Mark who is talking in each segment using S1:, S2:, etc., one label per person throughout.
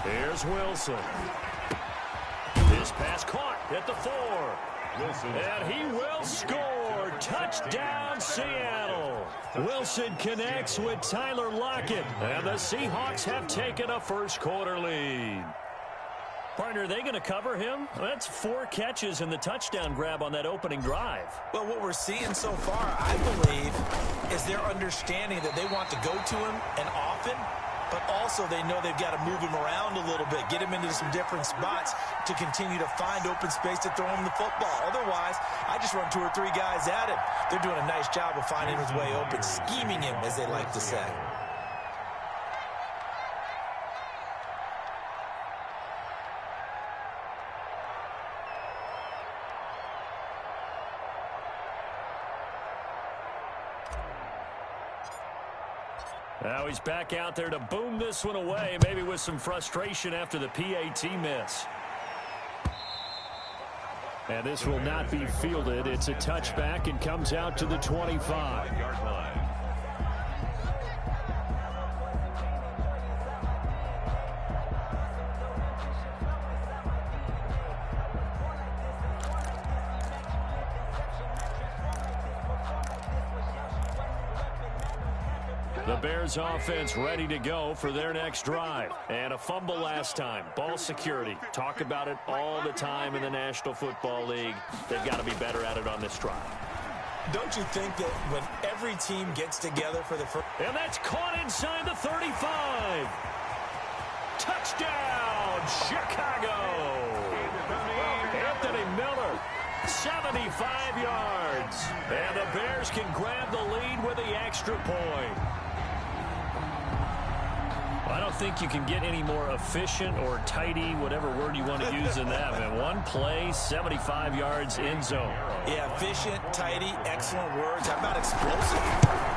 S1: Here's Wilson. His pass caught at the 4. And he will score. Touchdown, Seattle. Wilson connects with Tyler Lockett. And the Seahawks have taken a first-quarter lead. Partner, are they going to cover him? That's 4 catches and the touchdown grab on that opening drive.
S2: Well, what we're seeing so far, I believe, is their understanding that they want to go to him and often, but also they know they've got to move him around a little bit, get him into some different spots to continue to find open space to throw him the football. Otherwise, I just run 2 or 3 guys at him. They're doing a nice job of finding his way open, scheming him, as they like to say.
S1: Now he's back out there to boom this one away, maybe with some frustration after the PAT miss. And this will not be fielded. It's a touchback and comes out to the 25-yard line. The Bears offense ready to go for their next drive. And a fumble last time. Ball security. Talk about it all the time in the National Football League. They've got to be better at it on this drive.
S2: Don't you think that when every team gets together for the first...
S1: And that's caught inside the 35. Touchdown, Chicago. Anthony Miller, 75 yards. And the Bears can grab the lead with the extra point. I don't think you can get any more efficient or tidy, whatever word you want to use in that. Man, one play, 75 yards in zone.
S2: Yeah, efficient, tidy, excellent words. How about explosive?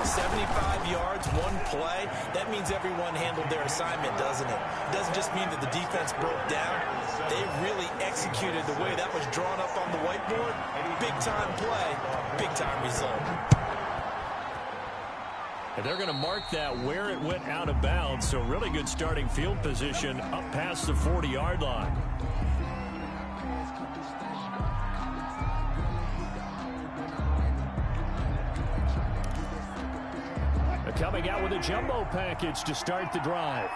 S2: 75 yards, one play. That means everyone handled their assignment, doesn't it? It doesn't just mean that the defense broke down. They really executed the way that was drawn up on the whiteboard. Big-time play, big-time result.
S1: And they're going to mark that where it went out of bounds. So really good starting field position up past the 40-yard line. They're coming out with a jumbo package to start the drive.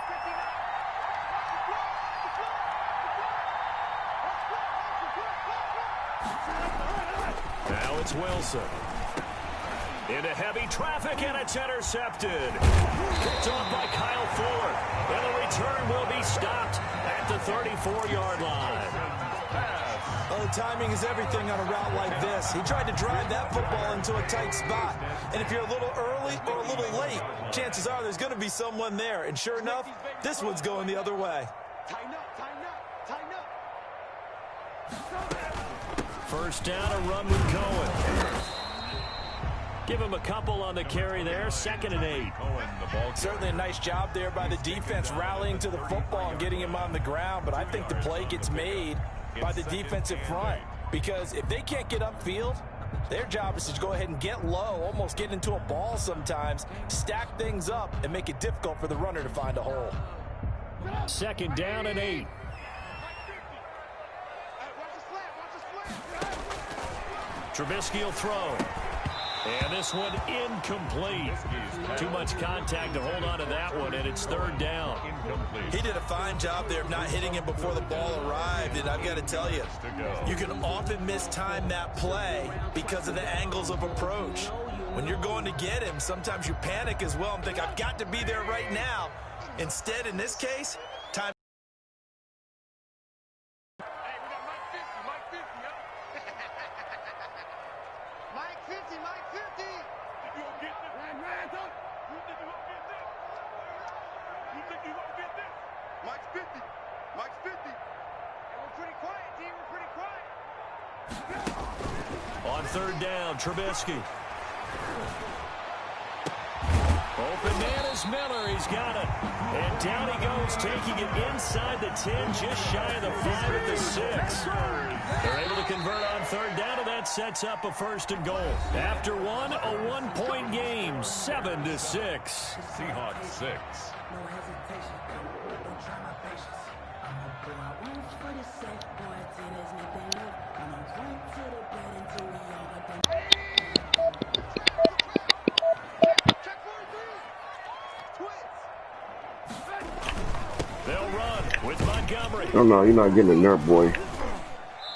S1: Now it's Wilson. Into heavy traffic, and it's intercepted. Picked off by Kyle Fuller. And the return will be stopped at the 34-yard line.
S2: Well, timing is everything on a route like this. He tried to drive that football into a tight spot. And if you're a little early or a little late, chances are there's going to be someone there. And sure enough, this one's going the other way.
S1: First down, a run with Cohen. Give him a couple on the carry there. 2nd and 8.
S2: Certainly a nice job there by the defense rallying to the football and getting him on the ground. But I think the play gets made by the defensive front. Because if they can't get upfield, their job is to go ahead and get low, almost get into a ball sometimes, stack things up, and make it difficult for the runner to find a hole.
S1: 2nd down and 8. Trubisky will throw. And this one incomplete. Too much contact to hold on to that one, and it's 3rd down.
S2: He did a fine job there of not hitting him before the ball arrived, and I've got to tell you, you can often mistime that play because of the angles of approach. When you're going to get him, sometimes you panic as well and think, I've got to be there right now. Instead, in this case, time.
S1: On 3rd down, Trubisky. Open man is Miller. He's got it. And down he goes, taking it inside the 10, just shy of the 5 at the 6. They're able to convert on 3rd down, and that sets up a 1st and goal. After one, a one-point game, 7-6.
S3: Seahawks 6.
S1: They'll run with Montgomery.
S3: Oh, no, you're not getting in there, boy.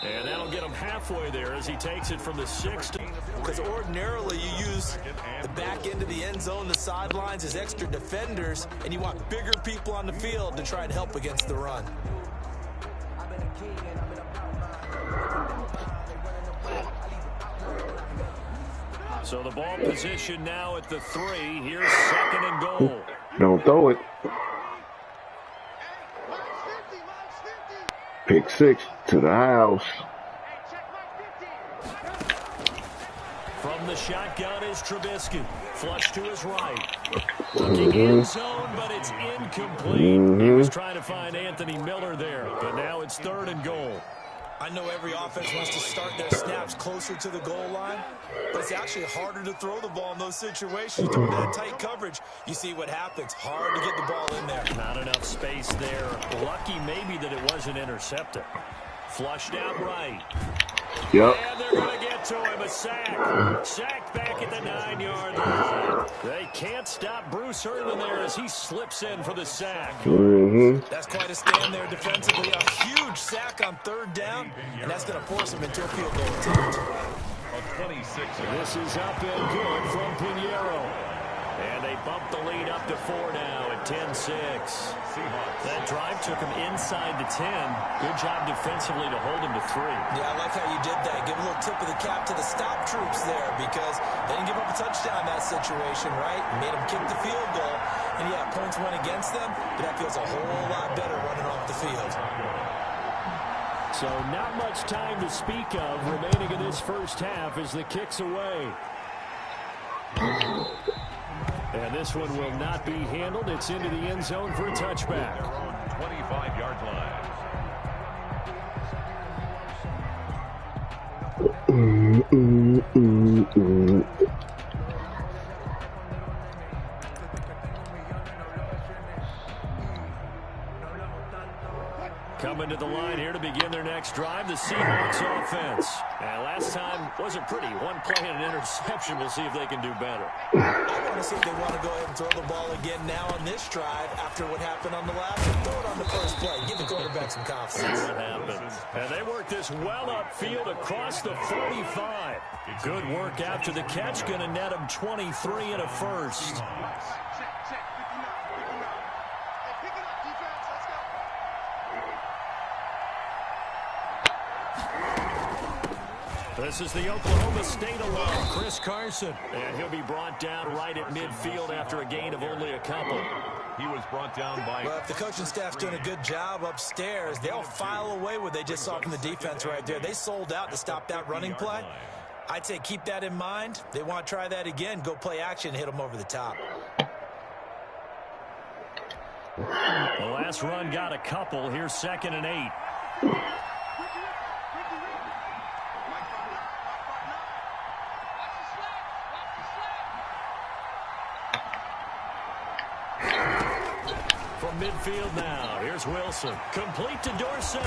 S1: And that'll get him halfway there as he takes it from the 6.
S2: Because ordinarily you use the back end of the end zone, the sidelines as extra defenders, and you want bigger people on the field to try and help against the run.
S1: So the ball position now at the 3. Here's 2nd and goal.
S3: Don't throw it. Pick 6 to the house.
S1: From the shotgun is Trubisky. Flush to his right. Looking in zone, but it's incomplete. He was trying to find Anthony Miller there, but now it's 3rd and goal.
S2: I know every offense wants to start their snaps closer to the goal line, but it's actually harder to throw the ball in those situations. During that tight coverage, you see what happens. Hard to get the ball in there.
S1: Not enough space there. Lucky maybe that it wasn't intercepted. Flushed out right.
S3: Yep.
S1: And they're going to get to him. A sack. Sacked back at the 9-yard line. They can't stop Bruce Irvin there as he slips in for the sack.
S2: That's quite a stand there defensively. A huge sack on 3rd down, and that's going to force him into a field goal attempt.
S1: This is up and good from Pinheiro. And they bump the lead up to 4 now at 10-6. That drive took him inside the 10. Good job defensively to hold him to 3.
S2: Yeah, I like how you did that. Give a little tip of the cap to the stop troops there because they didn't give up a touchdown in that situation, right? Made them kick the field goal. And, yeah, points went against them, but that feels a whole lot better running off the field.
S1: So not much time to speak of remaining in this first half as the kick's away. And this one will not be handled. It's into the end zone for a touchback.
S4: 25-yard line.
S1: Coming to the line here to begin their next drive, the Seahawks offense. And last time wasn't pretty. One play and an interception. We'll see if they can do better.
S2: I want to see if they want to go ahead and throw the ball again now on this drive after what happened on the last one. Throw it on the first play. Give the quarterback some confidence.
S1: See what happens. And they work this well upfield across the 45. Good work after the catch. Going to net them 23 and a first. This is the Oklahoma State alum, Chris Carson. And he'll be brought down right at midfield after a gain of only a couple.
S4: He was brought down by...
S2: Well, if the coaching staff's doing a good job upstairs, they'll file away what they just saw from the defense right there. They sold out to stop that running play. I'd say keep that in mind. They want to try that again. Go play action, hit them over the top.
S1: The last run got a couple. Here's 2nd and 8. From midfield now, here's Wilson. Complete to Dorsett.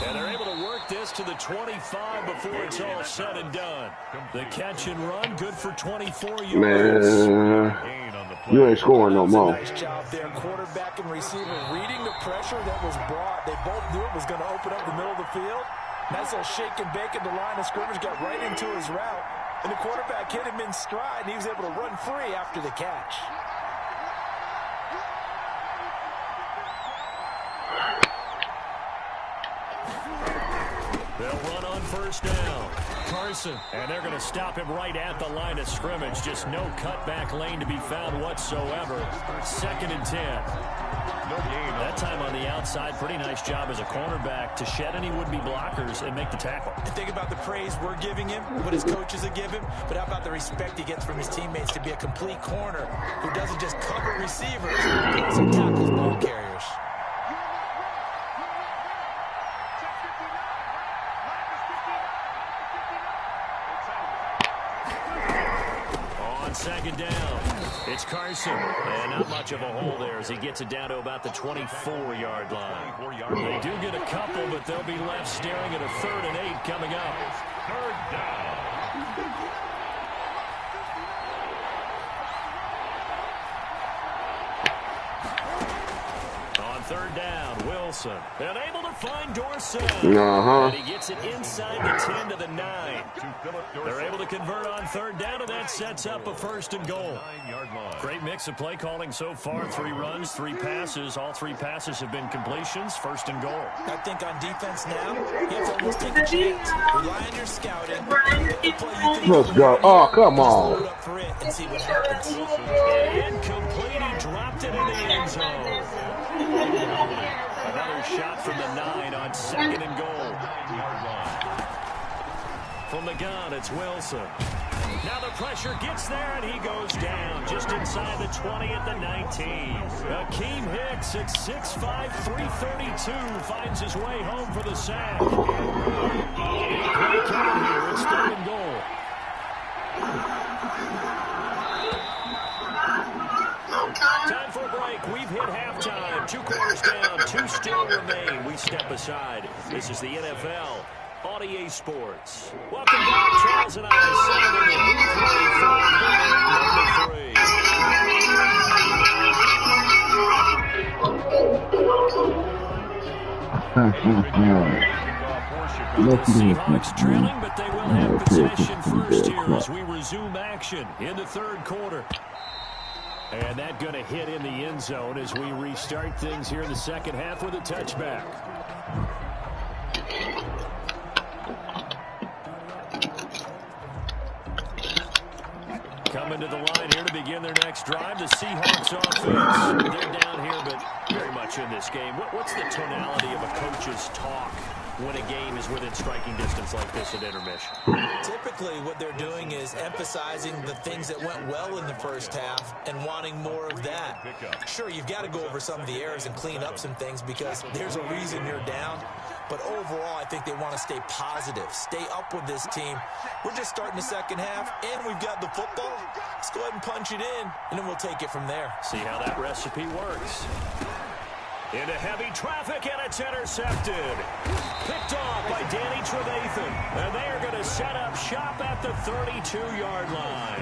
S1: And they're able to work this to the 25 before it's all said and done. The catch and run, good for 24 yards.
S3: Man, you ain't scoring no more.
S2: Nice job there, quarterback and receiver reading the pressure that was brought. They both knew it was going to open up the middle of the field. Nice little shake and bake at the line of scrimmage, got right into his route. And the quarterback hit him in stride, and he was able to run free after the catch.
S1: They'll run on first down. Carson, and they're going to stop him right at the line of scrimmage. Just no cutback lane to be found whatsoever. 2nd and 10.
S4: No gain.
S1: That time on the outside, pretty nice job as a cornerback to shed any would-be blockers and make the tackle.
S2: Think about the praise we're giving him, what his coaches have given him, but how about the respect he gets from his teammates to be a complete corner who doesn't just cover receivers, but also tackles ball carriers. On
S1: 2nd down, it's Carson. Carson. And not much of a hole there as he gets it down to about the 24-yard line. They do get a couple, but they'll be left staring at a 3rd and 8 coming up.
S4: 3rd down.
S1: On 3rd down, Wilson. And able to find Dorsett. And he gets it inside the 10 to the 9. They're able to convert on 3rd down, and that sets up a 1st and goal.
S4: 9-yard line.
S1: Great mix of play calling so far. 3 runs, 3 passes. All 3 passes have been completions. 1st and goal.
S2: I think on defense now, you have to almost take a chance. Rely on your scouting.
S3: Let's go. Oh, come on.
S2: Load up for it and see what happens.
S1: Incomplete. He dropped it in the end zone. Another shot from the 9 on 2nd and goal.
S4: 9-yard line.
S1: From the gun, it's Wilson. Now the pressure gets there, and he goes down just inside the 20 at the 19. Akeem Hicks at 6'5", 332 finds his way home for the sack. Big play coming here. It's 3rd and goal. Time for a break. We've hit halftime. 2 quarters down. 2 still remain. We step aside. This is the NFL on EA Sports. Welcome back, Charles and I. Saturday Seahawks trailing, but they will have possession first here as we resume action in the 3rd quarter. And that going to hit in the end zone as we restart things here in the 2nd half with a touchback. Coming to the line here to begin their next drive, the Seahawks offense. They're down here, but very much in this game. What's the tonality of a coach's talk when a game is within striking distance like this at intermission?
S2: Typically, what they're doing is emphasizing the things that went well in the first half and wanting more of that. Sure, you've got to go over some of the errors and clean up some things because there's a reason you're down. But overall, I think they want to stay positive, stay up with this team. We're just starting the 2nd half, and we've got the football. Let's go ahead and punch it in, and then we'll take it from there.
S1: See how that recipe works. Into heavy traffic, and it's intercepted. Picked off by Danny Trevathan. And they are going to set up shop at the 32-yard line.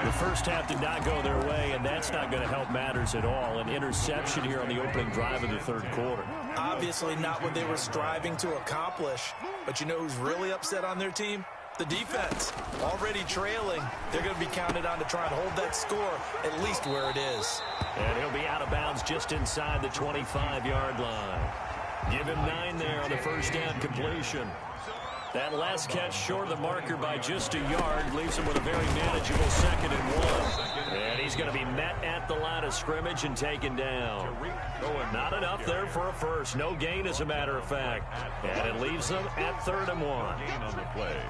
S1: The first half did not go their way, and that's not going to help matters at all. An interception here on the opening drive of the 3rd quarter.
S2: Obviously not what they were striving to accomplish. But you know who's really upset on their team? The defense. Already trailing. They're going to be counted on to try and hold that score at least where it is.
S1: And he'll be out of bounds just inside the 25-yard line. Give him 9 there on the first down completion. That last catch short of the marker by just a yard leaves him with a very manageable 2nd and 1. And he's going to be met at the line of scrimmage and taken down. Not enough there for a first. No gain, as a matter of fact. And it leaves them at 3rd and 1.
S4: Gain on the play.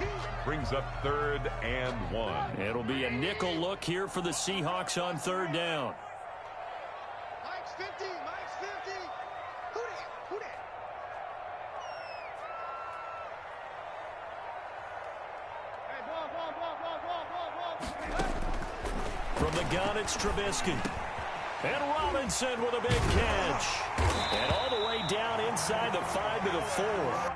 S4: Brings up 3rd and 1.
S1: It'll be a nickel look here for the Seahawks on 3rd down.
S5: Mike's 50. Mike's 50. Who that? Who that? Hey, ball.
S1: From the gun, it's Trubisky. And Robinson with a big catch. And all the way down inside the 5 to the 4.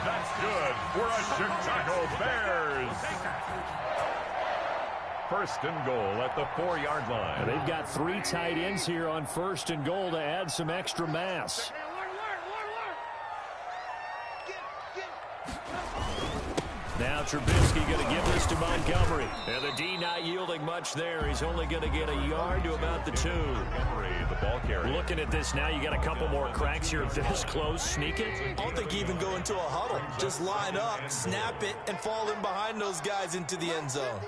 S4: That's good for a Chicago Bears. 1st and goal at the 4-yard line.
S1: They've got 3 tight ends here on 1st and goal to add some extra mass. Now Trubisky going to give this to Montgomery. And the D not yielding much there. He's only going to get a yard to about the 2.
S4: Montgomery, the ball carrier.
S1: Looking at this now, you got a couple more cracks here. This close, sneak it.
S2: I don't think even go into a huddle. Just line up, snap it, and fall in behind those guys into the end zone.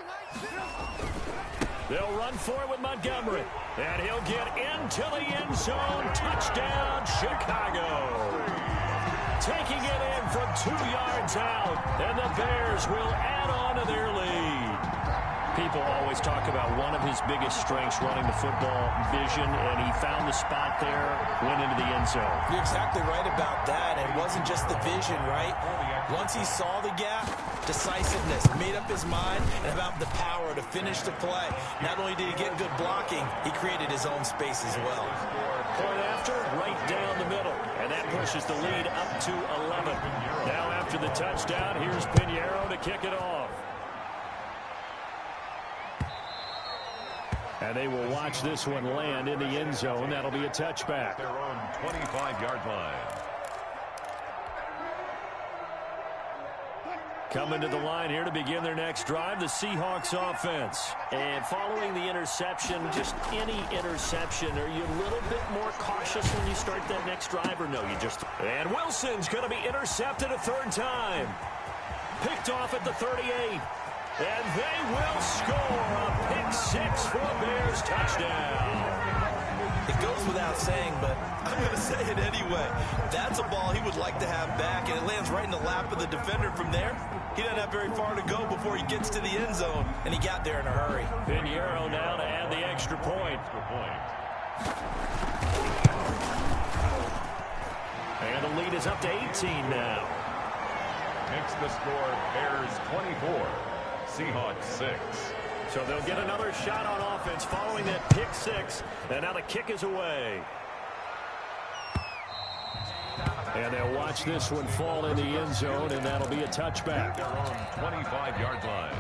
S1: They'll run for it with Montgomery. And he'll get into the end zone. Touchdown, Chicago. Taking it in from 2 yards out. And the Bears will add on to their lead. People always talk about one of his biggest strengths running the football, vision, and he found the spot there, went into the end zone.
S2: You're exactly right about that. It wasn't just the vision, right? Once he saw the gap, decisiveness, made up his mind, and about the power to finish the play. Not only did he get good blocking, he created his own space as well.
S1: Point after, right down the middle. And that pushes the lead up to 11. Now after the touchdown, here's Pinheiro to kick it off. And they will watch this one land in the end zone. That'll be a touchback.
S4: Their own 25-yard line.
S1: Coming to the line here to begin their next drive, the Seahawks offense. And following the interception, just any interception, are you a little bit more cautious when you start that next drive or no? You just... And Wilson's going to be intercepted a third time. Picked off at the 38. And they will score a pick six for a Bears touchdown.
S2: It goes without saying, but I'm going to say it anyway. That's a ball he would like to have back, and it lands right in the lap of the defender from there. He doesn't have very far to go before he gets to the end zone, and he got there in a hurry.
S1: Pinheiro now to add the extra point. And the lead is up to 18 now.
S4: Makes the score Bears 24. Seahawks 6.
S1: So they'll get another shot on offense following that pick six. And now the kick is away. And they'll watch this one fall in the end zone, and that'll be a touchback.
S4: Their own 25-yard line.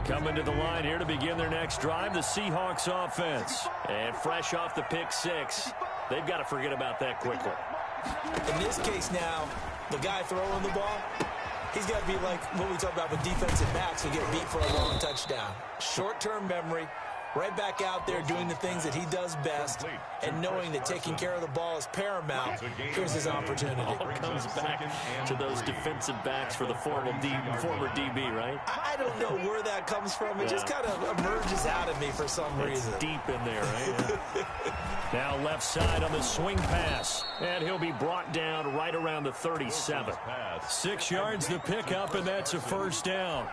S1: Coming to the line here to begin their next drive, the Seahawks offense. And fresh off the pick six, they've got to forget about that quickly.
S2: In this case now, the guy throwing the ball, he's got to be like what we talk about with defensive backs who get beat for a long touchdown. Short-term memory, right back out there doing the things that he does best, and knowing that taking care of the ball is paramount. Here's his opportunity.
S1: All comes back to those defensive backs for the former DB, right?
S2: I don't know where that comes from. It just kind of emerges out of me for some reason.
S1: It's deep in there, right? Yeah. Now left side on the swing pass. And he'll be brought down right around the 37. 6 yards to pick up, and that's a first down.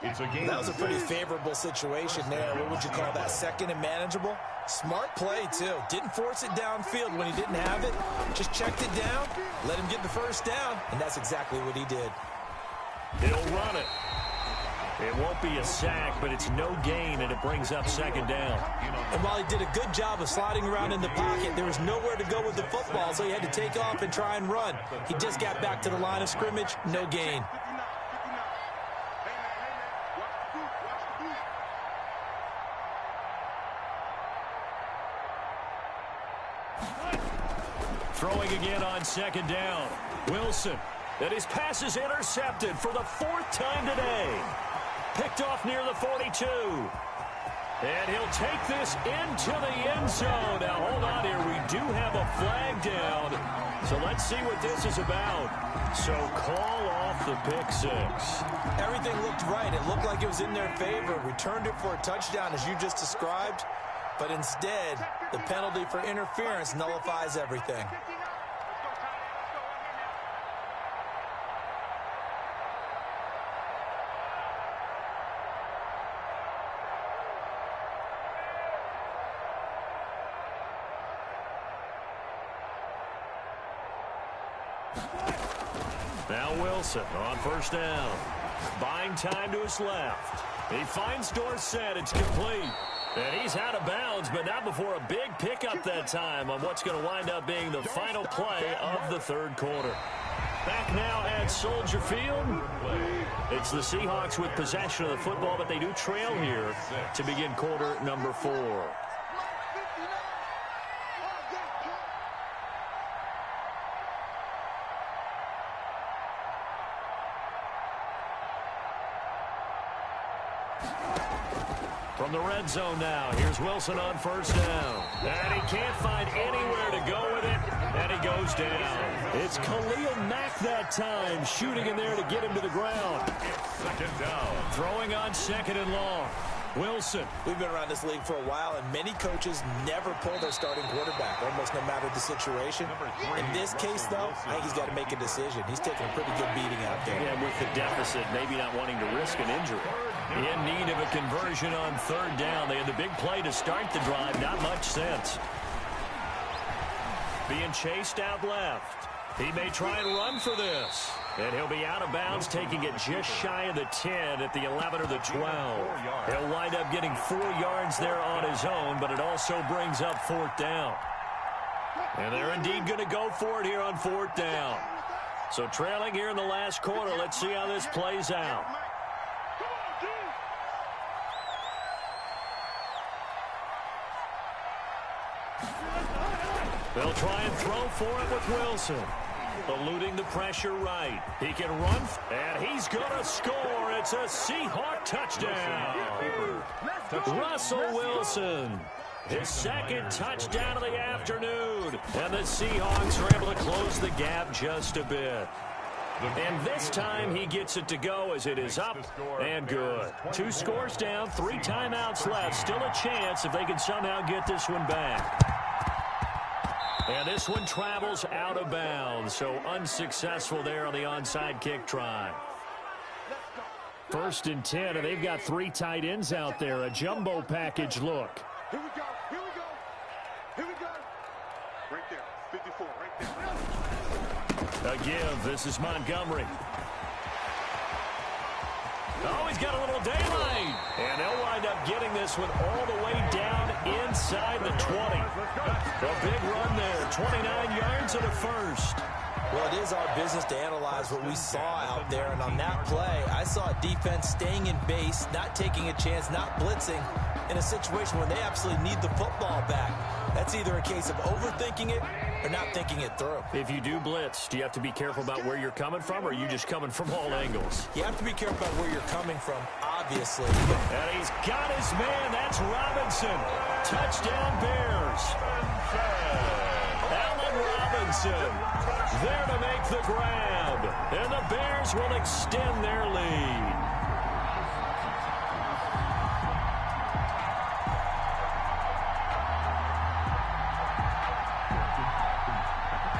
S2: That was a pretty favorable situation there. What would you call that? Second and manageable? Smart play, too. Didn't force it downfield when he didn't have it. Just checked it down, let him get the first down, and that's exactly what he did.
S1: He'll run it. It won't be a sack, but it's no gain, and it brings up second down.
S2: And while he did a good job of sliding around in the pocket, there was nowhere to go with the football, so he had to take off and try and run. He just got back to the line of scrimmage, no gain.
S1: Throwing again on second down. Wilson. And his pass is intercepted for the fourth time today. Picked off near the 42. And he'll take this into the end zone. Now, hold on here. We do have a flag down. So let's see what this is about. So call off the pick six.
S2: Everything looked right. It looked like it was in their favor. Returned it for a touchdown, as you just described. But instead, the penalty for interference nullifies everything.
S1: Now Wilson on first down. Buying time to his left. He finds Dorsett. It's complete. And he's out of bounds, but not before a big pickup that time on what's going to wind up being the final play of the third quarter. Back now at Soldier Field. It's the Seahawks with possession of the football, but they do trail here to begin quarter number 4. From the red zone now, here's Wilson on first down. And he can't find anywhere to go with it. And he goes down. It's Khalil Mack that time, shooting in there to get him to the ground.
S4: Second down.
S1: Throwing on second and long. Wilson.
S2: We've been around this league for a while, and many coaches never pull their starting quarterback, almost no matter the situation. In this case, though, I think he's got to make a decision. He's taking a pretty good beating out there.
S1: Yeah, with the deficit, maybe not wanting to risk an injury. In need of a conversion on third down. They had the big play to start the drive. Not much sense. Being chased out left. He may try and run for this. And he'll be out of bounds, taking it just shy of the 10 at the 11 or the 12. He'll wind up getting 4 yards there on his own, but it also brings up fourth down. And they're indeed going to go for it here on fourth down. So trailing here in the last quarter, let's see how this plays out. They'll try and throw for it with Wilson. Eluding the pressure right. He can run, and he's going to score. It's a Seahawk touchdown. Russell Wilson. His second touchdown of the afternoon. And the Seahawks are able to close the gap just a bit. And this time he gets it to go as it is up and good. 2 scores down, 3 timeouts left. Still a chance if they can somehow get this one back. And this one travels out of bounds, so unsuccessful there on the onside kick try. 1st and 10, and they've got 3 tight ends out there. A jumbo package look.
S5: Here we go. Here we go. Here we go. Right there. 54. Right there.
S1: A give. This is Montgomery. Oh, he's got a little daylight. And they'll wind up getting this one all the way down inside the 20. A big run there. 29 yards and a first.
S2: Well, it is our business to analyze what we saw out there. And on that play, I saw a defense staying in base, not taking a chance, not blitzing, in a situation where they absolutely need the football back. That's either a case of overthinking it or not thinking it through.
S1: If you do blitz, do you have to be careful about where you're coming from, or are you just coming from all angles?
S2: You have to be careful about where you're coming from, obviously.
S1: And he's got his man. That's Robinson. Touchdown Bears. Allen Robinson there to make the grab. And the Bears will extend their lead.